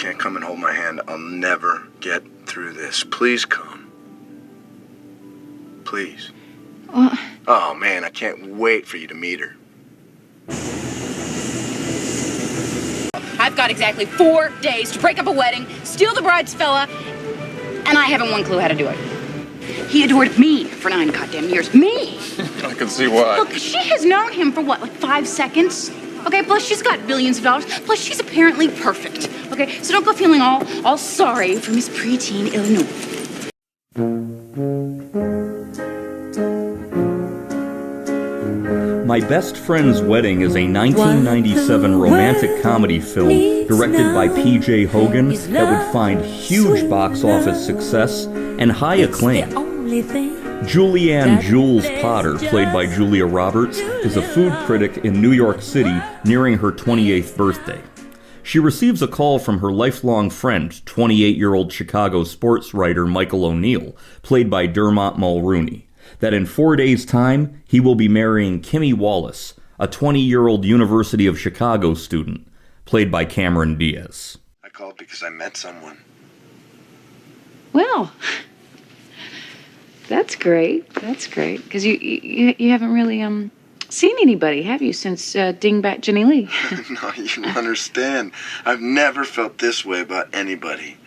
can't come and hold my hand, I'll never get through this. Please come. Please. Oh, man, I can't wait for you to meet her. I've got exactly 4 days to break up a wedding, steal the bride's fella, and I haven't one clue how to do it. He adored me for 9 goddamn years. Me! I can see why. Look, she has known him for what, like 5 seconds? Okay, plus she's got billions of dollars. Plus she's apparently perfect. Okay, so don't go feeling all sorry for Miss Preteen Illinois. My Best Friend's Wedding is a 1997 romantic comedy film directed by P.J. Hogan that would find huge box office success and high acclaim. Julianne Jules Potter, played by Julia Roberts, is a food critic in New York City nearing her 28th birthday. She receives a call from her lifelong friend, 28-year-old Chicago sports writer Michael O'Neill, played by Dermot Mulroney, that in 4 days' time, he will be marrying Kimmy Wallace, a 20-year-old University of Chicago student, played by Cameron Diaz. I called because I met someone. Well, that's great. That's great. Because you haven't really seen anybody, have you, since Dingbat Jenny Lee? No, you don't understand. I've never felt this way about anybody.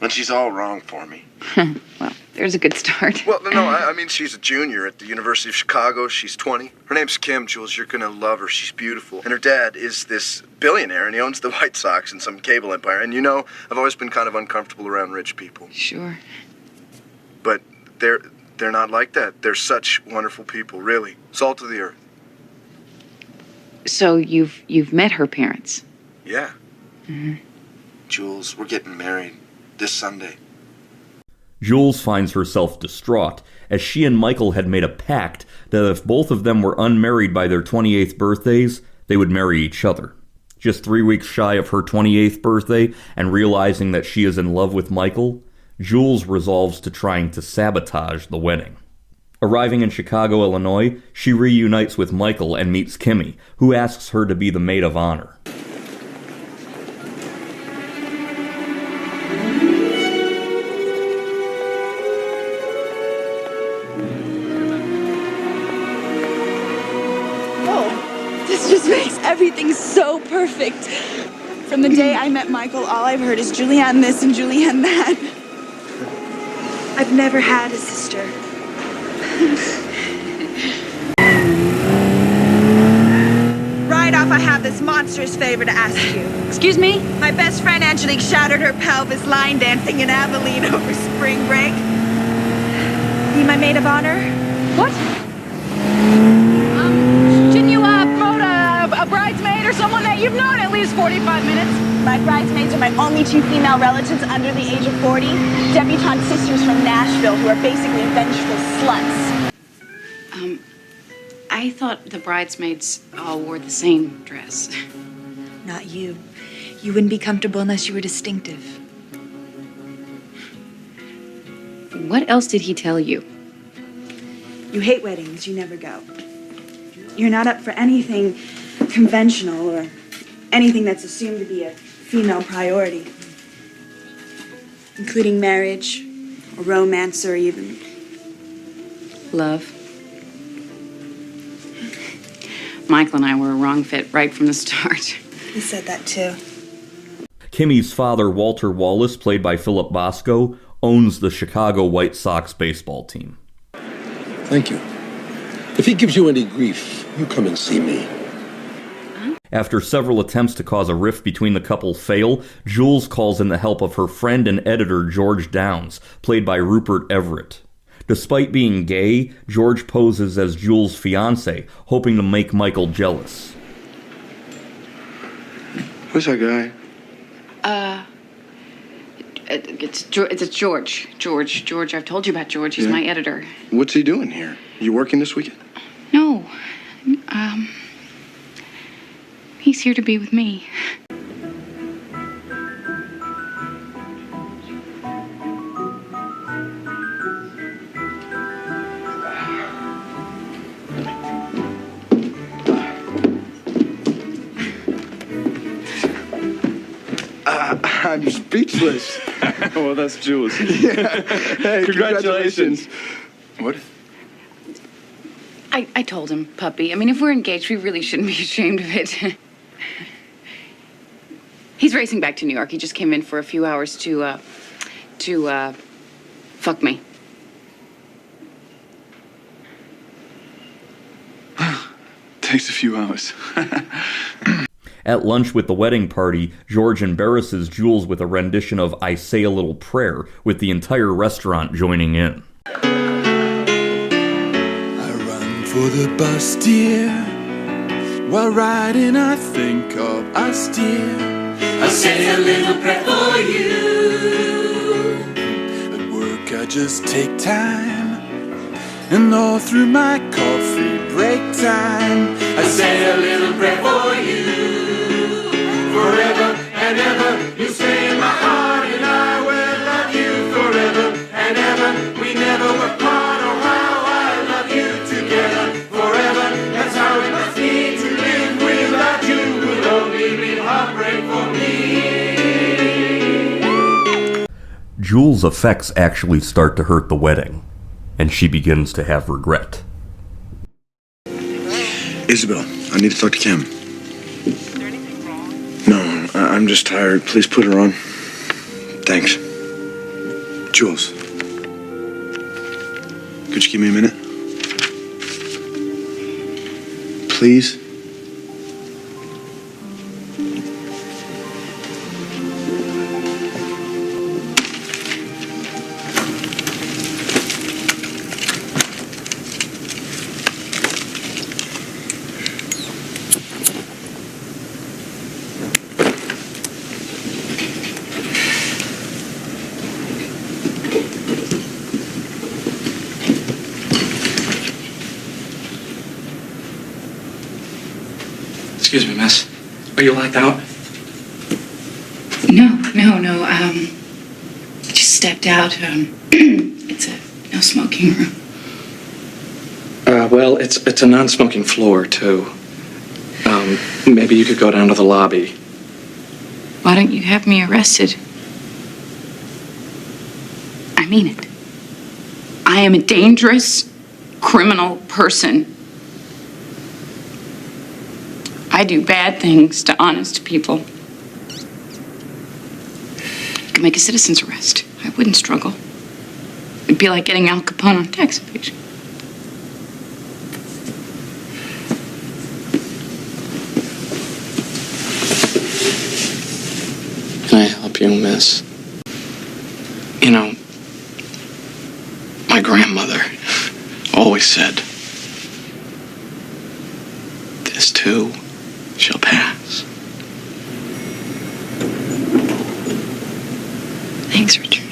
And she's all wrong for me. Well, there's a good start. Well, no, I mean, she's a junior at the University of Chicago. She's 20. Her name's Kim, Jules. You're going to love her. She's beautiful. And her dad is this billionaire, and he owns the White Sox and some cable empire. And you know, I've always been kind of uncomfortable around rich people. Sure. But they're not like that. They're such wonderful people, really. Salt of the earth. So you've met her parents? Yeah. Mm-hmm. Jules, we're getting married this Sunday. Jules finds herself distraught, as she and Michael had made a pact that if both of them were unmarried by their 28th birthdays, they would marry each other. Just 3 weeks shy of her 28th birthday, and realizing that she is in love with Michael, Jules resolves to trying to sabotage the wedding. Arriving in Chicago, Illinois, she reunites with Michael and meets Kimmy, who asks her to be the maid of honor. Everything's so perfect. From the day I met Michael, all I've heard is Julianne this and Julianne that. I've never had a sister. Right off, I have this monstrous favor to ask you. Excuse me? My best friend Angelique shattered her pelvis line dancing in Abilene over spring break. Be my maid of honor? What? Shouldn't you promote a bridesmaid or someone that you've known at least 45 minutes? My bridesmaids are my only 2 female relatives under the age of 40, debutante sisters from Nashville who are basically vengeful sluts. I thought the bridesmaids all wore the same dress. Not you. You wouldn't be comfortable unless you were distinctive. What else did he tell you? You hate weddings, you never go. You're not up for anything conventional or anything that's assumed to be a female priority, including marriage or romance or even love. Michael and I were a wrong fit right from the start. He said that too. Kimmy's father, Walter Wallace, played by Philip Bosco, owns the Chicago White Sox baseball team. Thank you. If he gives you any grief, you come and see me. After several attempts to cause a rift between the couple fail, Jules calls in the help of her friend and editor George Downs, played by Rupert Everett. Despite being gay, George poses as Jules' fiancé, hoping to make Michael jealous. Who's that guy? It's George. George, I've told you about George. He's my editor. What's he doing here? You working this weekend? No. He's here to be with me. I'm speechless. Well, that's Jules. Yeah. Hey, congratulations. What? I told him, puppy. I mean, if we're engaged, we really shouldn't be ashamed of it. He's racing back to New York. He just came in for a few hours to fuck me. Takes a few hours. At lunch with the wedding party, George embarrasses Jules with a rendition of I Say a Little Prayer, with the entire restaurant joining in. I run for the bus, dear. While riding, I think of us, dear. I say a little prayer for you. At work, I just take time. And all through my coffee break time, I say a little prayer for you. Forever and ever, you stay in my heart, and I will love you forever and ever. We never were apart, oh how I love you together forever. That's how it must be to live without you. Will only be heartbreak for me. Jules' effects actually start to hurt the wedding, and she begins to have regret. Isabel, I need to talk to Kim. No, I'm just tired. Please put her on. Thanks. Jules, could you give me a minute? Please? Excuse me, miss. Are you locked out? No. I just stepped out. It's a no smoking room. Well, it's a non-smoking floor, too. Maybe you could go down to the lobby. Why don't you have me arrested? I mean it. I am a dangerous criminal person. I do bad things to honest people. You could make a citizen's arrest. I wouldn't struggle. It'd be like getting Al Capone on tax evasion. Can I help you, miss? You know, my grandmother always said, this too shall pass. Thanks, Richard.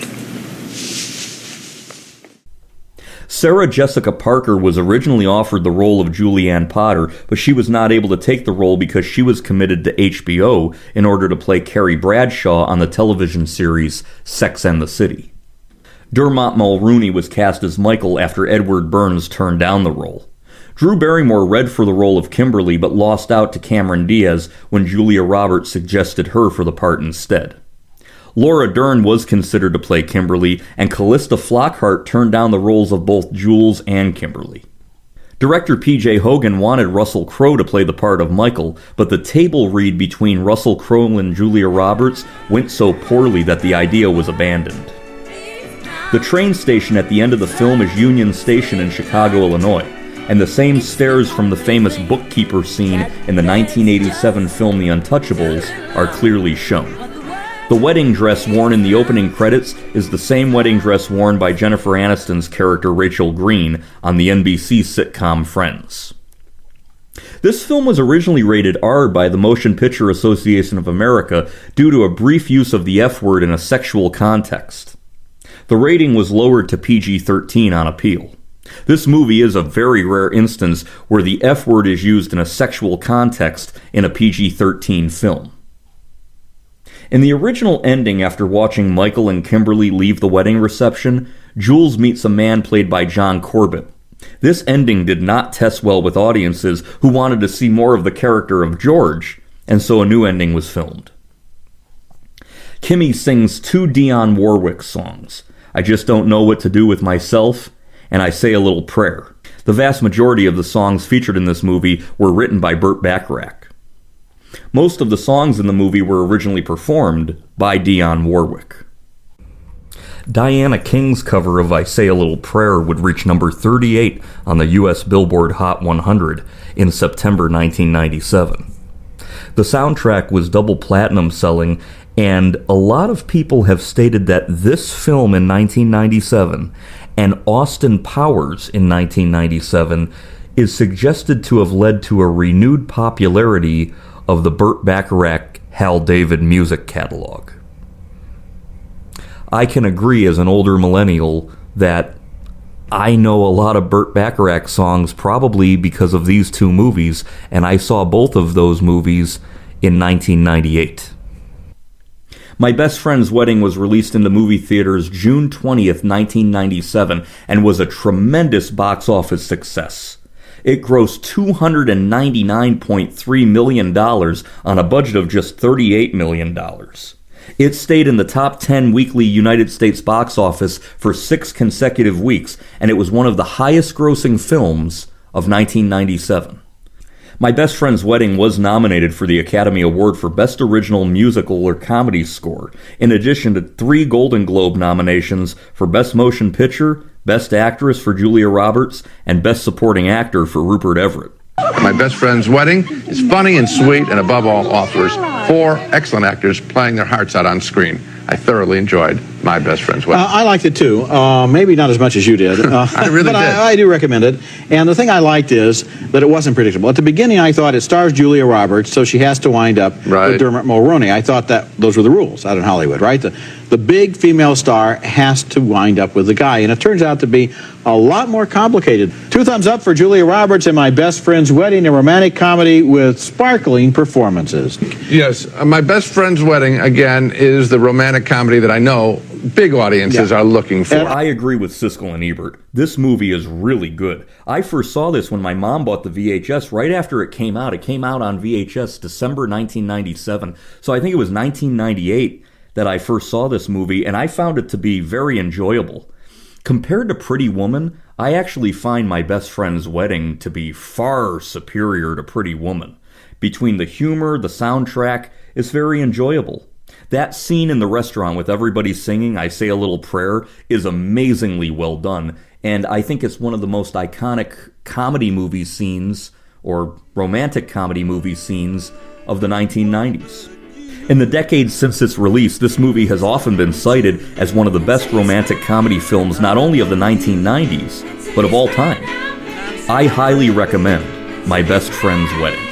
Sarah Jessica Parker was originally offered the role of Julianne Potter, but she was not able to take the role because she was committed to HBO in order to play Carrie Bradshaw on the television series Sex and the City. Dermot Mulroney was cast as Michael after Edward Burns turned down the role. Drew Barrymore read for the role of Kimberly but lost out to Cameron Diaz when Julia Roberts suggested her for the part instead. Laura Dern was considered to play Kimberly, and Callista Flockhart turned down the roles of both Jules and Kimberly. Director P.J. Hogan wanted Russell Crowe to play the part of Michael, but the table read between Russell Crowe and Julia Roberts went so poorly that the idea was abandoned. The train station at the end of the film is Union Station in Chicago, Illinois, and the same stairs from the famous bookkeeper scene in the 1987 film The Untouchables are clearly shown. The wedding dress worn in the opening credits is the same wedding dress worn by Jennifer Aniston's character Rachel Green on the NBC sitcom Friends. This film was originally rated R by the Motion Picture Association of America due to a brief use of the F word in a sexual context. The rating was lowered to PG-13 on appeal. This movie is a very rare instance where the F word is used in a sexual context in a PG-13 film. In the original ending, after watching Michael and Kimberly leave the wedding reception, Jules meets a man played by John Corbett. This ending did not test well with audiences who wanted to see more of the character of George, and so a new ending was filmed. Kimmy sings 2 Dionne Warwick songs, I Just Don't Know What to Do with Myself, and I Say a Little Prayer. The vast majority of the songs featured in this movie were written by Burt Bacharach. Most of the songs in the movie were originally performed by Dionne Warwick. Diana King's cover of I Say a Little Prayer would reach number 38 on the U.S. Billboard Hot 100 in September 1997. The soundtrack was double platinum selling, and a lot of people have stated that this film in 1997 and Austin Powers in 1997 is suggested to have led to a renewed popularity of the Burt Bacharach Hal David music catalog. I can agree as an older millennial that I know a lot of Burt Bacharach songs probably because of these 2 movies, and I saw both of those movies in 1998. My Best Friend's Wedding was released into movie theaters June 20th, 1997, and was a tremendous box office success. It grossed $299.3 million on a budget of just $38 million. It stayed in the top 10 weekly United States box office for 6 consecutive weeks, and it was one of the highest-grossing films of 1997. My Best Friend's Wedding was nominated for the Academy Award for Best Original Musical or Comedy Score, in addition to 3 Golden Globe nominations for Best Motion Picture, Best Actress for Julia Roberts, and Best Supporting Actor for Rupert Everett. My Best Friend's Wedding is funny and sweet, and above all offers 4 excellent actors playing their hearts out on screen. I thoroughly enjoyed My Best Friend's Wedding. I liked it too. Maybe not as much as you did. I really but did. I do recommend it. And the thing I liked is that it wasn't predictable. At the beginning, I thought it stars Julia Roberts, so she has to wind up with Dermot Mulroney. I thought that those were the rules out in Hollywood, right? The big female star has to wind up with the guy, and it turns out to be a lot more complicated. 2 thumbs up for Julia Roberts in My Best Friend's Wedding, a romantic comedy with sparkling performances. Yes, My Best Friend's Wedding, again, is the romantic comedy that I know big audiences are looking for. I agree with Siskel and Ebert. This movie is really good. I first saw this when my mom bought the VHS right after it came out. It came out on VHS December 1997. So I think it was 1998 that I first saw this movie, and I found it to be very enjoyable. Compared to Pretty Woman, I actually find My Best Friend's Wedding to be far superior to Pretty Woman. Between the humor, the soundtrack, it's very enjoyable. That scene in the restaurant with everybody singing I Say a Little Prayer is amazingly well done, and I think it's one of the most iconic comedy movie scenes, or romantic comedy movie scenes, of the 1990s. In the decades since its release, this movie has often been cited as one of the best romantic comedy films not only of the 1990s, but of all time. I highly recommend My Best Friend's Wedding.